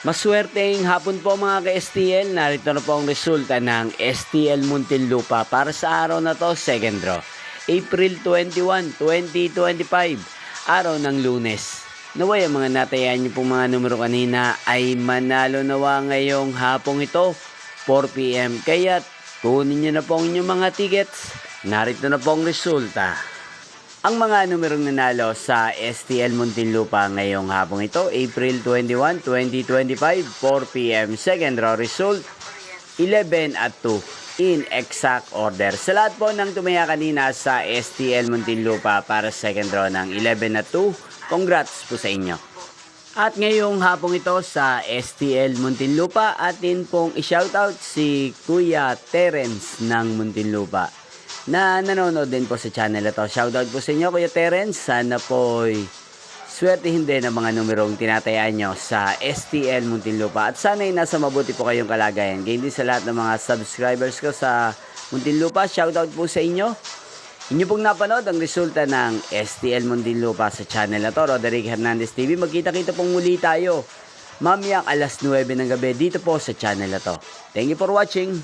Maswerteng hapon po mga ka-STL. Narito na po ang resulta ng STL Muntinlupa para sa araw na to, second draw. April 21, 2025, araw ng Lunes. Naway ang mga natayan niyo pong mga numero kanina ay manalo nawa ngayong hapong ito, 4 PM. Kaya kunin niyo na po ang inyong mga tickets. Narito na po ang resulta. Ang mga numerong nanalo sa STL Muntinlupa ngayong hapong ito, April 21, 2025, 4 PM. Second draw result, 11 at 2 in exact order. Sa lahat po ng tumaya kanina sa STL Muntinlupa para second draw ng 11 at 2, congrats po sa inyo. At ngayong hapong ito sa STL Muntinlupa, atin pong i-shoutout si Kuya Terence ng Muntinlupa na nanonood din po sa channel na to. Shoutout po sa inyo, Kuya Terence. Sana po'y swertihin din ang mga numerong tinatayaan nyo sa STL Muntinlupa. At sana'y nasa mabuti po kayong kalagayan. Ganyan din sa lahat ng mga subscribers ko sa Muntinlupa. Shoutout po sa inyo. Inyo pong napanood ang resulta ng STL Muntinlupa sa channel na to, Roderick Hernandez TV. Magkita-kita pong muli tayo mamayang alas 9 ng gabi dito po sa channel na to. Thank you for watching.